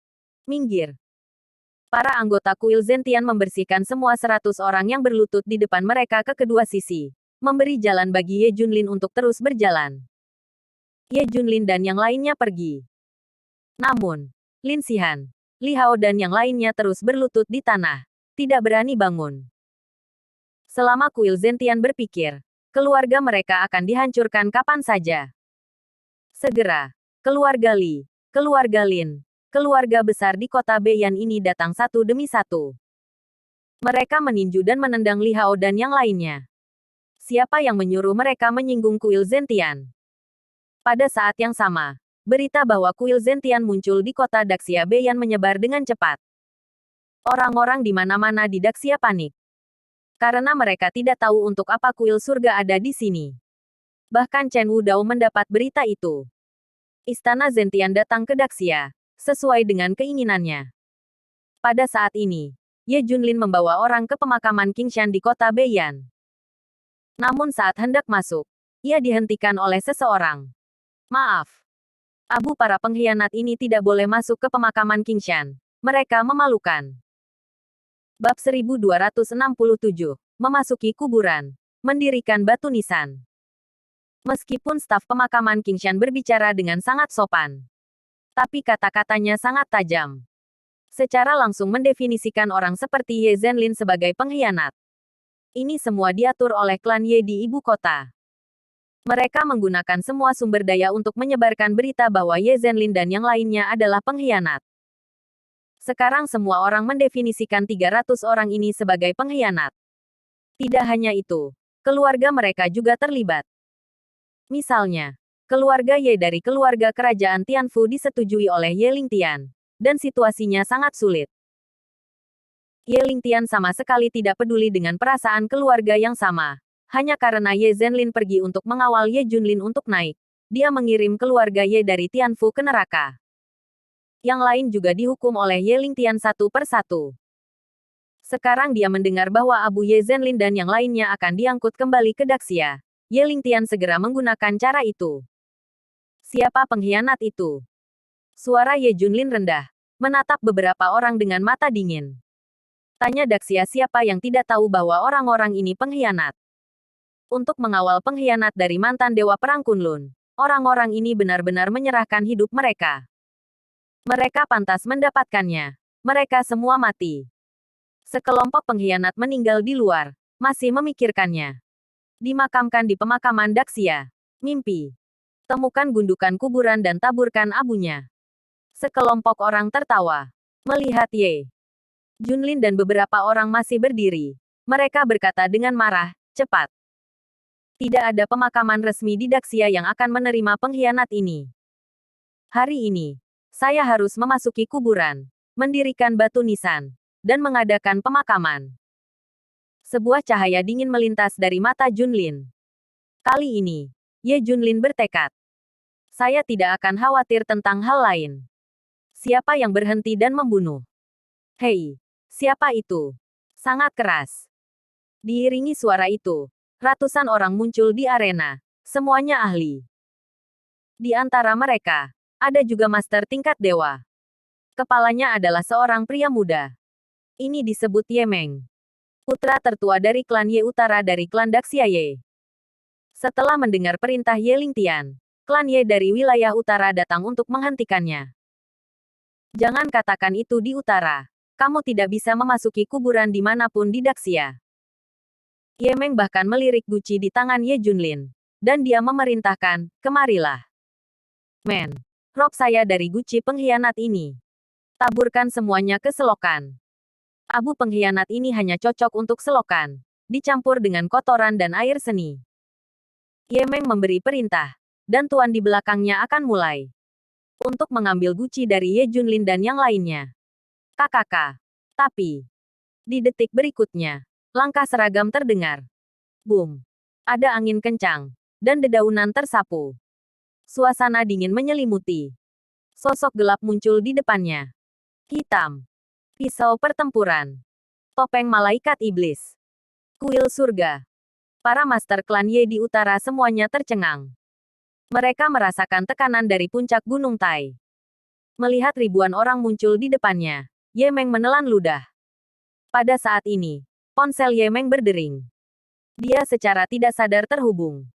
Minggir. Para anggota kuil Zentian membersihkan semua 100 orang yang berlutut di depan mereka ke kedua sisi, memberi jalan bagi Ye Junlin untuk terus berjalan. Ye Junlin dan yang lainnya pergi. Namun, Lin Xihan, Li Hao dan yang lainnya terus berlutut di tanah, tidak berani bangun. Selama kuil Zentian berpikir, keluarga mereka akan dihancurkan kapan saja. Segera, keluarga Li, keluarga Lin, keluarga besar di kota Beiyan ini datang satu demi satu. Mereka meninju dan menendang Li Hao dan yang lainnya. Siapa yang menyuruh mereka menyinggung kuil Zentian? Pada saat yang sama, berita bahwa kuil Zentian muncul di kota Daxia Beiyan menyebar dengan cepat. Orang-orang di mana-mana di Daxia panik. Karena mereka tidak tahu untuk apa kuil surga ada di sini. Bahkan Chen Wudao mendapat berita itu. Istana Zentian datang ke Daxia, sesuai dengan keinginannya. Pada saat ini, Ye Junlin membawa orang ke pemakaman Qingshan di kota Beiyan. Namun saat hendak masuk, ia dihentikan oleh seseorang. Maaf. Abu para pengkhianat ini tidak boleh masuk ke pemakaman Qingshan. Mereka memalukan. Bab 1267. Memasuki kuburan. Mendirikan batu nisan. Meskipun staf pemakaman Qingshan berbicara dengan sangat sopan, tapi kata-katanya sangat tajam. Secara langsung mendefinisikan orang seperti Ye Zhenlin sebagai pengkhianat. Ini semua diatur oleh klan Ye di ibu kota. Mereka menggunakan semua sumber daya untuk menyebarkan berita bahwa Ye Zhenlin dan yang lainnya adalah pengkhianat. Sekarang semua orang mendefinisikan 300 orang ini sebagai pengkhianat. Tidak hanya itu, keluarga mereka juga terlibat. Misalnya, keluarga Ye dari keluarga kerajaan Tianfu disetujui oleh Ye Lingtian, dan situasinya sangat sulit. Ye Lingtian sama sekali tidak peduli dengan perasaan keluarga yang sama. Hanya karena Ye Zhenlin pergi untuk mengawal Ye Junlin untuk naik, dia mengirim keluarga Ye dari Tianfu ke neraka. Yang lain juga dihukum oleh Ye Lingtian satu per satu. Sekarang dia mendengar bahwa Abu Ye Zhenlin dan yang lainnya akan diangkut kembali ke Daxia. Ye Lingtian segera menggunakan cara itu. Siapa pengkhianat itu? Suara Ye Junlin rendah, menatap beberapa orang dengan mata dingin. Tanya Daxia siapa yang tidak tahu bahwa orang-orang ini pengkhianat. Untuk mengawal pengkhianat dari mantan Dewa Perang Kunlun, orang-orang ini benar-benar menyerahkan hidup mereka. Mereka pantas mendapatkannya. Mereka semua mati. Sekelompok pengkhianat meninggal di luar, masih memikirkannya. Dimakamkan di pemakaman Daxia. Mimpi. Temukan gundukan kuburan dan taburkan abunya. Sekelompok orang tertawa. Melihat Ye Junlin dan beberapa orang masih berdiri. Mereka berkata dengan marah, cepat. Tidak ada pemakaman resmi di Daxia yang akan menerima pengkhianat ini. Hari ini, saya harus memasuki kuburan, mendirikan batu nisan, dan mengadakan pemakaman. Sebuah cahaya dingin melintas dari mata Junlin. Kali ini, Ye Junlin bertekad. Saya tidak akan khawatir tentang hal lain. Siapa yang berhenti dan membunuh? Hei, siapa itu? Sangat keras. Diiringi suara itu, ratusan orang muncul di arena. Semuanya ahli. Di antara mereka, ada juga master tingkat dewa. Kepalanya adalah seorang pria muda. Ini disebut Ye Meng, putra tertua dari klan Ye Utara dari klan Daxia Ye. Setelah mendengar perintah Ye Lingtian, klan Ye dari wilayah utara datang untuk menghentikannya. Jangan katakan itu di utara. Kamu tidak bisa memasuki kuburan dimanapun di Daxia. Ye Meng bahkan melirik guci di tangan Ye Junlin. Dan dia memerintahkan, kemarilah. Men, rob saya dari guci pengkhianat ini. Taburkan semuanya ke selokan. Abu pengkhianat ini hanya cocok untuk selokan, dicampur dengan kotoran dan air seni. Ye Meng memberi perintah, dan tuan di belakangnya akan mulai untuk mengambil guci dari Ye Junlin dan yang lainnya. KKK. Tapi, di detik berikutnya, langkah seragam terdengar. Boom. Ada angin kencang, dan dedaunan tersapu. Suasana dingin menyelimuti. Sosok gelap muncul di depannya. Hitam. Pisau pertempuran. Topeng malaikat iblis. Kuil surga. Para master klan Ye di utara semuanya tercengang. Mereka merasakan tekanan dari puncak Gunung Tai. Melihat ribuan orang muncul di depannya, Ye Meng menelan ludah. Pada saat ini, ponsel Ye Meng berdering. Dia secara tidak sadar terhubung.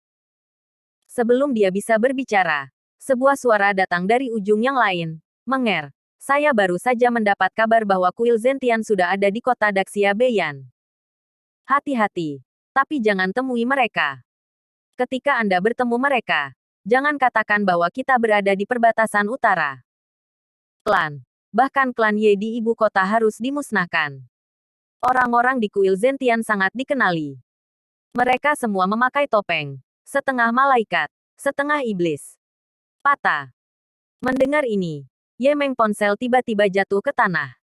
Sebelum dia bisa berbicara, sebuah suara datang dari ujung yang lain. Menger, saya baru saja mendapat kabar bahwa kuil Zentian sudah ada di kota Daxia Beiyan. Hati-hati, tapi jangan temui mereka. Ketika Anda bertemu mereka, jangan katakan bahwa kita berada di perbatasan utara. Klan, bahkan klan Ye di ibu kota harus dimusnahkan. Orang-orang di kuil Zentian sangat dikenali. Mereka semua memakai topeng. Setengah malaikat, setengah iblis. Patah. Mendengar ini, Ye Meng ponsel tiba-tiba jatuh ke tanah.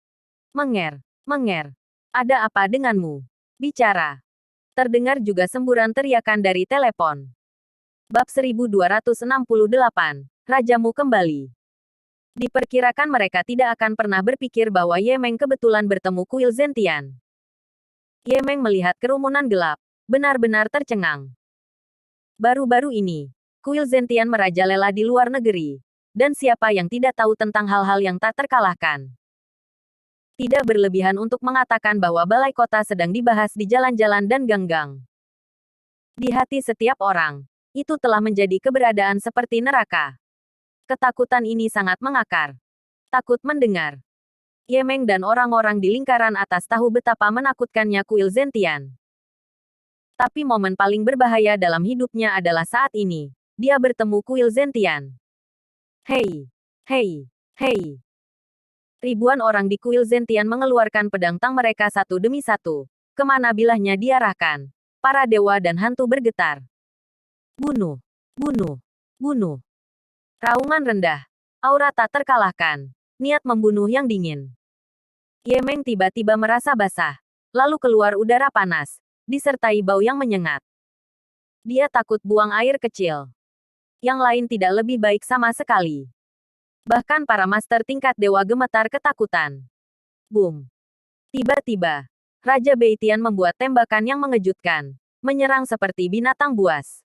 Menger, Menger. Ada apa denganmu? Bicara. Terdengar juga semburan teriakan dari telepon. Bab 1268, Rajamu kembali. Diperkirakan mereka tidak akan pernah berpikir bahwa Ye Meng kebetulan bertemu kuil Zentian. Ye Meng melihat kerumunan gelap, benar-benar tercengang. Baru-baru ini, kuil Zentian merajalela di luar negeri. Dan siapa yang tidak tahu tentang hal-hal yang tak terkalahkan? Tidak berlebihan untuk mengatakan bahwa balai kota sedang dibahas di jalan-jalan dan gang-gang. Di hati setiap orang, itu telah menjadi keberadaan seperti neraka. Ketakutan ini sangat mengakar. Takut mendengar. Ye Meng dan orang-orang di lingkaran atas tahu betapa menakutkannya kuil Zentian. Tapi momen paling berbahaya dalam hidupnya adalah saat ini. Dia bertemu kuil Zentian. Hei! Hei! Hei! Ribuan orang di kuil Zentian mengeluarkan pedang tang mereka satu demi satu. Kemana bilahnya diarahkan. Para dewa dan hantu bergetar. Bunuh! Bunuh! Bunuh! Raungan rendah. Aura tak terkalahkan. Niat membunuh yang dingin. Ye Meng tiba-tiba merasa basah. Lalu keluar udara panas. Disertai bau yang menyengat. Dia takut buang air kecil. Yang lain tidak lebih baik sama sekali. Bahkan para master tingkat dewa gemetar ketakutan. Boom. Tiba-tiba, Raja Beitian membuat tembakan yang mengejutkan. Menyerang seperti binatang buas.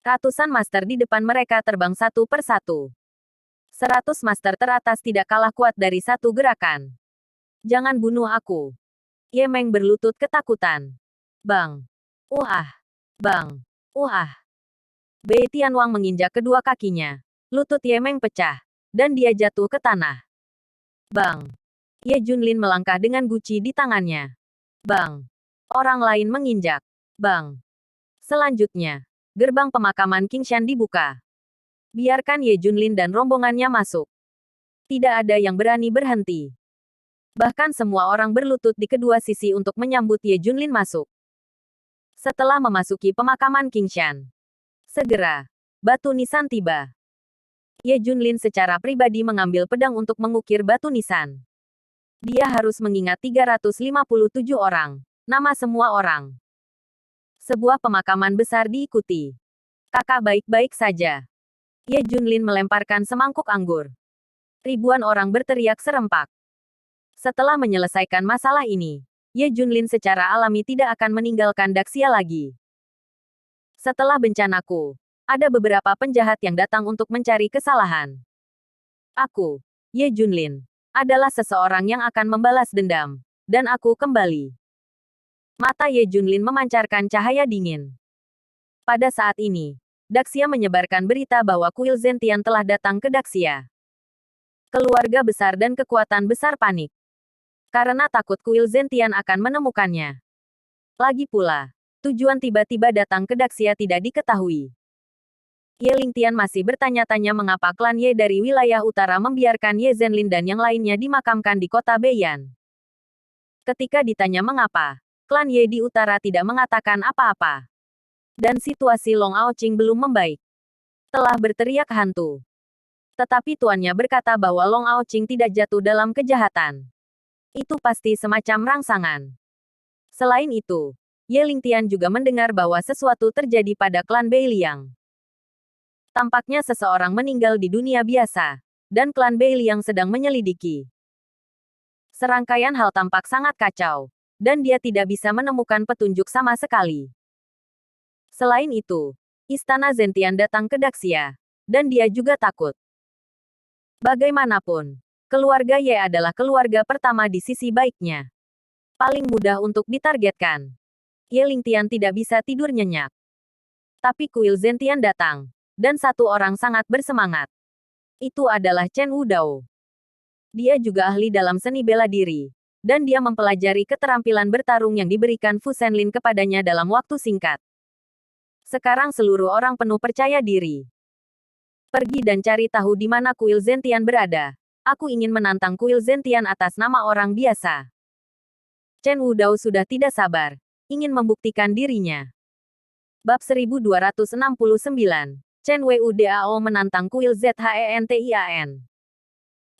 Ratusan master di depan mereka terbang satu persatu. 100 master teratas tidak kalah kuat dari satu gerakan. Jangan bunuh aku. Ye Meng berlutut ketakutan. Bang. Bang. Beitian Wang menginjak kedua kakinya. Lutut Ye Meng pecah. Dan dia jatuh ke tanah. Bang. Ye Junlin melangkah dengan guci di tangannya. Bang. Orang lain menginjak. Bang. Selanjutnya, gerbang pemakaman Qingshan dibuka. Biarkan Ye Junlin dan rombongannya masuk. Tidak ada yang berani berhenti. Bahkan semua orang berlutut di kedua sisi untuk menyambut Ye Junlin masuk. Setelah memasuki pemakaman Qingshan, segera, batu nisan tiba. Ye Junlin secara pribadi mengambil pedang untuk mengukir batu nisan. Dia harus mengingat 357 orang. Nama semua orang. Sebuah pemakaman besar diikuti. Kakak baik-baik saja. Ye Junlin melemparkan semangkuk anggur. Ribuan orang berteriak serempak. Setelah menyelesaikan masalah ini, Ye Junlin secara alami tidak akan meninggalkan Daxia lagi. Setelah bencanaku, ada beberapa penjahat yang datang untuk mencari kesalahan. Aku, Ye Junlin, adalah seseorang yang akan membalas dendam. Dan aku kembali. Mata Ye Junlin memancarkan cahaya dingin. Pada saat ini, Daxia menyebarkan berita bahwa kuil Zentian telah datang ke Daxia. Keluarga besar dan kekuatan besar panik. Karena takut kuil Zentian akan menemukannya. Lagi pula, tujuan tiba-tiba datang ke Daxia tidak diketahui. Ye Lingtian masih bertanya-tanya mengapa klan Ye dari wilayah utara membiarkan Ye Zhenlin dan yang lainnya dimakamkan di kota Beiyan. Ketika ditanya mengapa, klan Ye di utara tidak mengatakan apa-apa. Dan situasi Long Aoqing belum membaik. Telah berteriak hantu. Tetapi tuannya berkata bahwa Long Aoqing tidak jatuh dalam kejahatan. Itu pasti semacam rangsangan. Selain itu, Ye Lingtian juga mendengar bahwa sesuatu terjadi pada klan Beiliang. Tampaknya seseorang meninggal di dunia biasa, dan klan Beiliang sedang menyelidiki. Serangkaian hal tampak sangat kacau, dan dia tidak bisa menemukan petunjuk sama sekali. Selain itu, Istana Zentian datang ke Daxia, dan dia juga takut. Bagaimanapun, keluarga Ye adalah keluarga pertama di sisi baiknya. Paling mudah untuk ditargetkan. Ye Lingtian tidak bisa tidur nyenyak. Tapi kuil Zentian datang, dan satu orang sangat bersemangat. Itu adalah Chen Wudao. Dia juga ahli dalam seni bela diri, dan dia mempelajari keterampilan bertarung yang diberikan Fu Shenlin kepadanya dalam waktu singkat. Sekarang seluruh orang penuh percaya diri. Pergi dan cari tahu di mana kuil Zentian berada. Aku ingin menantang kuil Zentian atas nama orang biasa. Chen Wudao sudah tidak sabar, ingin membuktikan dirinya. Bab 1269. Chen Wudao menantang kuil Zhentian.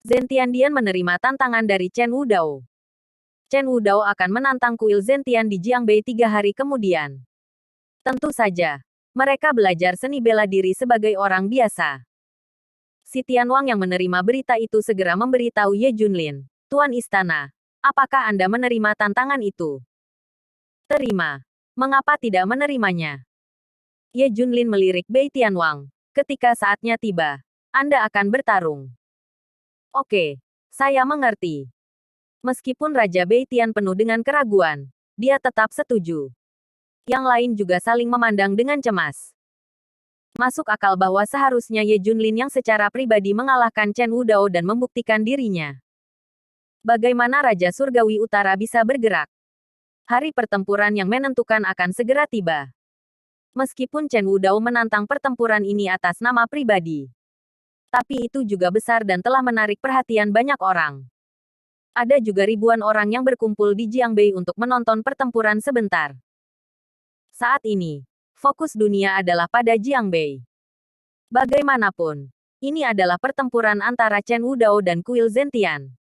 Zentian menerima tantangan dari Chen Wudao. Chen Wudao akan menantang kuil Zentian di Jiangbei 3 hari kemudian. Tentu saja, mereka belajar seni bela diri sebagai orang biasa. Si Tianwang yang menerima berita itu segera memberitahu Ye Junlin, Tuan Istana, apakah Anda menerima tantangan itu? Terima. Mengapa tidak menerimanya? Ye Junlin melirik Bei Tianwang. Ketika saatnya tiba, Anda akan bertarung. Oke, saya mengerti. Meskipun Raja Bei Tian penuh dengan keraguan, dia tetap setuju. Yang lain juga saling memandang dengan cemas. Masuk akal bahwa seharusnya Ye Junlin yang secara pribadi mengalahkan Chen Wudao dan membuktikan dirinya. Bagaimana Raja Surgawi Utara bisa bergerak? Hari pertempuran yang menentukan akan segera tiba. Meskipun Chen Wudao menantang pertempuran ini atas nama pribadi, tapi itu juga besar dan telah menarik perhatian banyak orang. Ada juga ribuan orang yang berkumpul di Jiangbei untuk menonton pertempuran sebentar. Saat ini, fokus dunia adalah pada Jiangbei. Bagaimanapun, ini adalah pertempuran antara Chen Wudao dan kuil Zentian.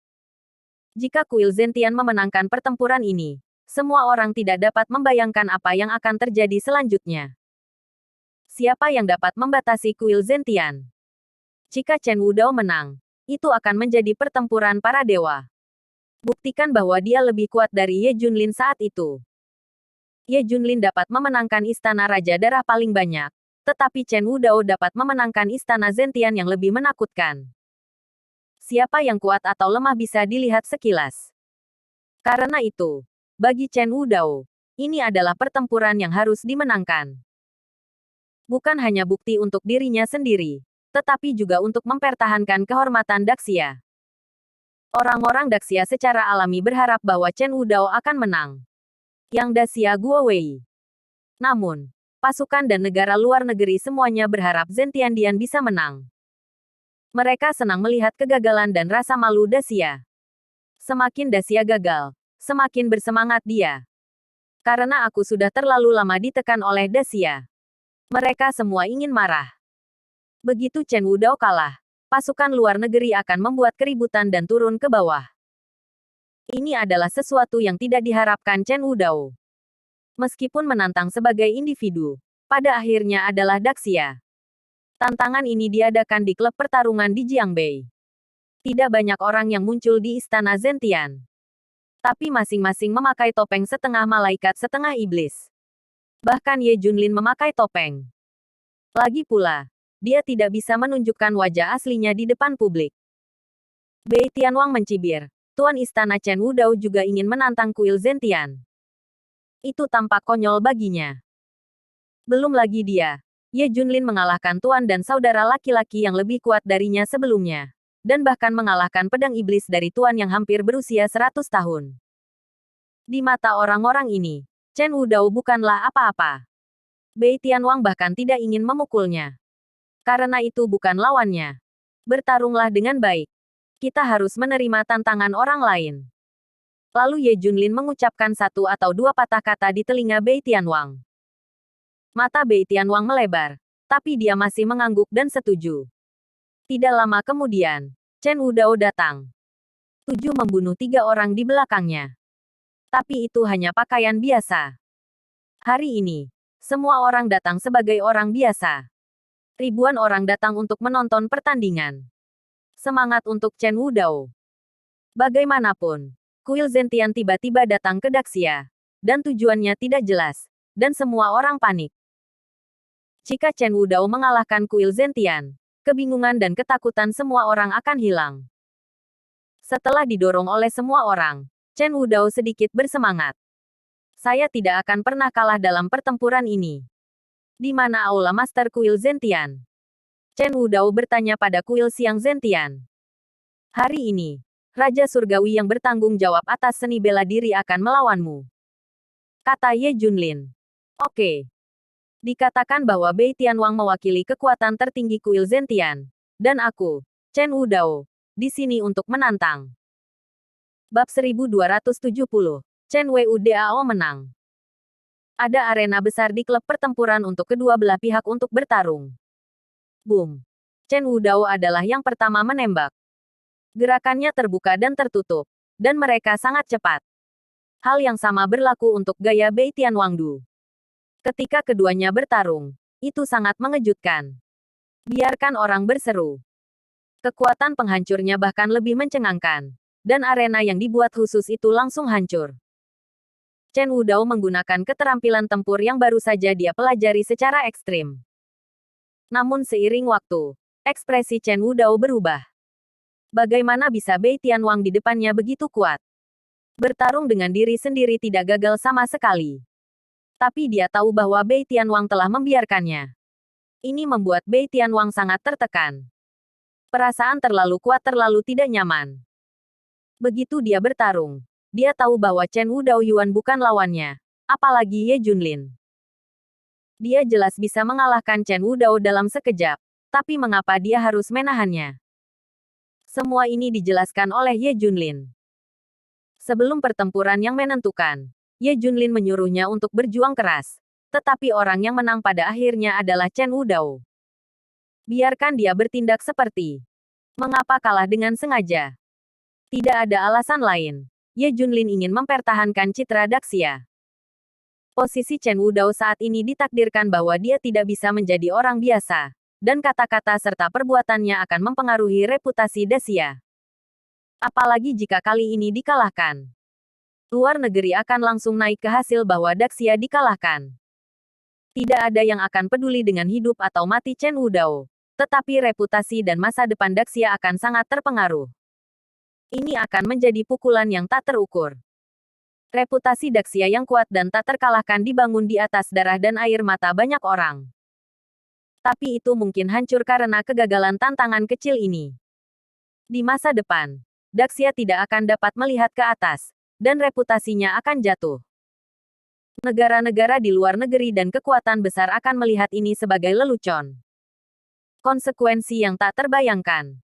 Jika kuil Zentian memenangkan pertempuran ini, semua orang tidak dapat membayangkan apa yang akan terjadi selanjutnya. Siapa yang dapat membatasi kuil Zentian? Jika Chen Wudao menang, itu akan menjadi pertempuran para dewa. Buktikan bahwa dia lebih kuat dari Ye Junlin saat itu. Ye Junlin dapat memenangkan istana Raja Darah paling banyak, tetapi Chen Wudao dapat memenangkan istana Zentian yang lebih menakutkan. Siapa yang kuat atau lemah bisa dilihat sekilas. Karena itu, bagi Chen Wudao, ini adalah pertempuran yang harus dimenangkan. Bukan hanya bukti untuk dirinya sendiri, tetapi juga untuk mempertahankan kehormatan Daxia. Orang-orang Daxia secara alami berharap bahwa Chen Wudao akan menang. Yang Daxia Guowei. Namun, pasukan dan negara luar negeri semuanya berharap Zentian bisa menang. Mereka senang melihat kegagalan dan rasa malu Daxia. Semakin Daxia gagal, semakin bersemangat dia. Karena aku sudah terlalu lama ditekan oleh Daxia. Mereka semua ingin marah. Begitu Chen Wudao kalah, pasukan luar negeri akan membuat keributan dan turun ke bawah. Ini adalah sesuatu yang tidak diharapkan Chen Wudao. Meskipun menantang sebagai individu, pada akhirnya adalah Daxia. Tantangan ini diadakan di klub pertarungan di Jiangbei. Tidak banyak orang yang muncul di istana Zentian. Tapi masing-masing memakai topeng setengah malaikat setengah iblis. Bahkan Ye Junlin memakai topeng. Lagi pula, dia tidak bisa menunjukkan wajah aslinya di depan publik. Bei Tianwang mencibir. Tuan Istana Chen Wudao juga ingin menantang kuil Zentian. Itu tampak konyol baginya. Belum lagi dia, Ye Junlin mengalahkan tuan dan saudara laki-laki yang lebih kuat darinya sebelumnya. Dan bahkan mengalahkan pedang iblis dari tuan yang hampir berusia 100 tahun. Di mata orang-orang ini, Chen Wudao bukanlah apa-apa. Bei Tianwang bahkan tidak ingin memukulnya. Karena itu bukan lawannya. Bertarunglah dengan baik. Kita harus menerima tantangan orang lain. Lalu Ye Junlin mengucapkan satu atau dua patah kata di telinga Bei Tianwang. Mata Bei Tianwang melebar, tapi dia masih mengangguk dan setuju. Tidak lama kemudian, Chen Wudao datang. 7 membunuh 3 orang di belakangnya. Tapi itu hanya pakaian biasa. Hari ini, semua orang datang sebagai orang biasa. Ribuan orang datang untuk menonton pertandingan. Semangat untuk Chen Wudao. Bagaimanapun, kuil Zentian tiba-tiba datang ke Daxia. Dan tujuannya tidak jelas. Dan semua orang panik. Jika Chen Wudao mengalahkan kuil Zentian, kebingungan dan ketakutan semua orang akan hilang. Setelah didorong oleh semua orang, Chen Wudao sedikit bersemangat. Saya tidak akan pernah kalah dalam pertempuran ini. Di mana aula Master Kuil Zentian? Chen Wudao bertanya pada kuil Siang Zentian. Hari ini, Raja Surgawi yang bertanggung jawab atas seni bela diri akan melawanmu. Kata Ye Junlin. Oke. Dikatakan bahwa Bei Tianwang mewakili kekuatan tertinggi kuil Zentian. Dan aku, Chen Wudao, di sini untuk menantang. Bab 1270. Chen Wudao menang. Ada arena besar di klub pertempuran untuk kedua belah pihak untuk bertarung. Boom. Chen Wudao adalah yang pertama menembak. Gerakannya terbuka dan tertutup. Dan mereka sangat cepat. Hal yang sama berlaku untuk gaya Bei Tianwang Du. Ketika keduanya bertarung, itu sangat mengejutkan. Biarkan orang berseru. Kekuatan penghancurnya bahkan lebih mencengangkan. Dan arena yang dibuat khusus itu langsung hancur. Chen Wudao menggunakan keterampilan tempur yang baru saja dia pelajari secara ekstrim. Namun seiring waktu, ekspresi Chen Wudao berubah. Bagaimana bisa Bei Tianwang di depannya begitu kuat? Bertarung dengan diri sendiri tidak gagal sama sekali. Tapi dia tahu bahwa Bei Tianwang telah membiarkannya. Ini membuat Bei Tianwang sangat tertekan. Perasaan terlalu kuat terlalu tidak nyaman. Begitu dia bertarung, dia tahu bahwa Chen Wudao Yuan bukan lawannya. Apalagi Ye Junlin. Dia jelas bisa mengalahkan Chen Wudao dalam sekejap. Tapi mengapa dia harus menahannya? Semua ini dijelaskan oleh Ye Junlin. Sebelum pertempuran yang menentukan, Ye Junlin menyuruhnya untuk berjuang keras. Tetapi orang yang menang pada akhirnya adalah Chen Wudao. Biarkan dia bertindak seperti. Mengapa kalah dengan sengaja? Tidak ada alasan lain. Ye Junlin ingin mempertahankan citra Daxia. Posisi Chen Wudao saat ini ditakdirkan bahwa dia tidak bisa menjadi orang biasa. Dan kata-kata serta perbuatannya akan mempengaruhi reputasi Daxia. Apalagi jika kali ini dikalahkan. Luar negeri akan langsung naik ke hasil bahwa Daxia dikalahkan. Tidak ada yang akan peduli dengan hidup atau mati Chen Wudao. Tetapi reputasi dan masa depan Daxia akan sangat terpengaruh. Ini akan menjadi pukulan yang tak terukur. Reputasi Daxia yang kuat dan tak terkalahkan dibangun di atas darah dan air mata banyak orang. Tapi itu mungkin hancur karena kegagalan tantangan kecil ini. Di masa depan, Daxia tidak akan dapat melihat ke atas. Dan reputasinya akan jatuh. Negara-negara di luar negeri dan kekuatan besar akan melihat ini sebagai lelucon. Konsekuensi yang tak terbayangkan.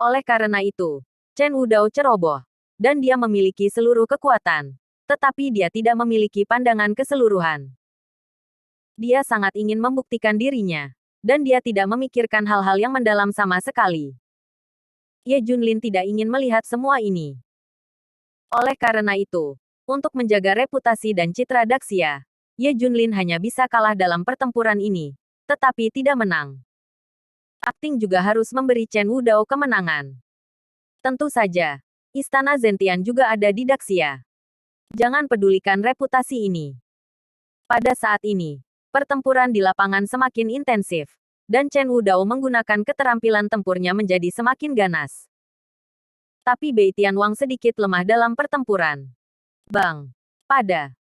Oleh karena itu, Chen Wudao ceroboh. dan dia memiliki seluruh kekuatan. Tetapi dia tidak memiliki pandangan keseluruhan. Dia sangat ingin membuktikan dirinya, dan dia tidak memikirkan hal-hal yang mendalam sama sekali. Ye Junlin tidak ingin melihat semua ini. Oleh karena itu, untuk menjaga reputasi dan citra Daxia, Ye Junlin hanya bisa kalah dalam pertempuran ini, tetapi tidak menang. Akting juga harus memberi Chen Wudao kemenangan. Tentu saja, Istana Zentian juga ada di Daxia. Jangan pedulikan reputasi ini. Pada saat ini, pertempuran di lapangan semakin intensif, dan Chen Wudao menggunakan keterampilan tempurnya menjadi semakin ganas. Tapi Bei Tianwang sedikit lemah dalam pertempuran. Bang! Pada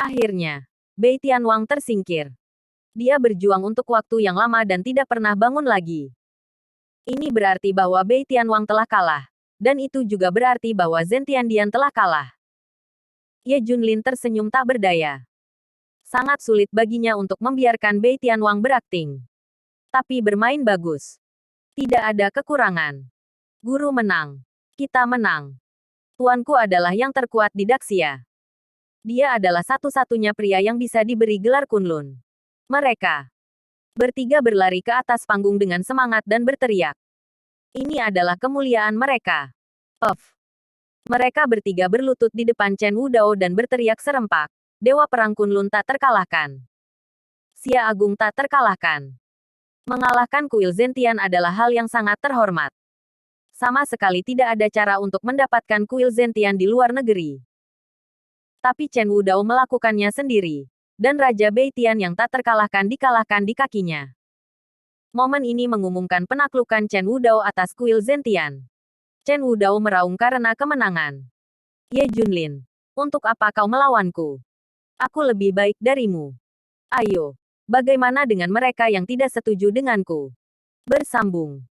akhirnya, Bei Tianwang tersingkir. Dia berjuang untuk waktu yang lama dan tidak pernah bangun lagi. Ini berarti bahwa Bei Tianwang telah kalah, dan itu juga berarti bahwa Zhen Tiandian telah kalah. Ye Junlin tersenyum tak berdaya. Sangat sulit baginya untuk membiarkan Bei Tianwang berakting. Tapi bermain bagus. Tidak ada kekurangan. Guru menang. Kita menang. Tuanku adalah yang terkuat di Daxia. Dia adalah satu-satunya pria yang bisa diberi gelar Kunlun. Mereka bertiga berlari ke atas panggung dengan semangat dan berteriak. Ini adalah kemuliaan mereka. Puff. Mereka bertiga berlutut di depan Chen Wudao dan berteriak serempak. Dewa Perang Kunlun tak terkalahkan. Xia Agung tak terkalahkan. Mengalahkan kuil Zentian adalah hal yang sangat terhormat. Sama sekali tidak ada cara untuk mendapatkan kuil Zentian di luar negeri. Tapi Chen Wudao melakukannya sendiri. Dan Raja Bei Tian yang tak terkalahkan dikalahkan di kakinya. Momen ini mengumumkan penaklukan Chen Wudao atas kuil Zentian. Chen Wudao meraung karena kemenangan. Ye Junlin, untuk apa kau melawanku? Aku lebih baik darimu. Ayo, bagaimana dengan mereka yang tidak setuju denganku? Bersambung.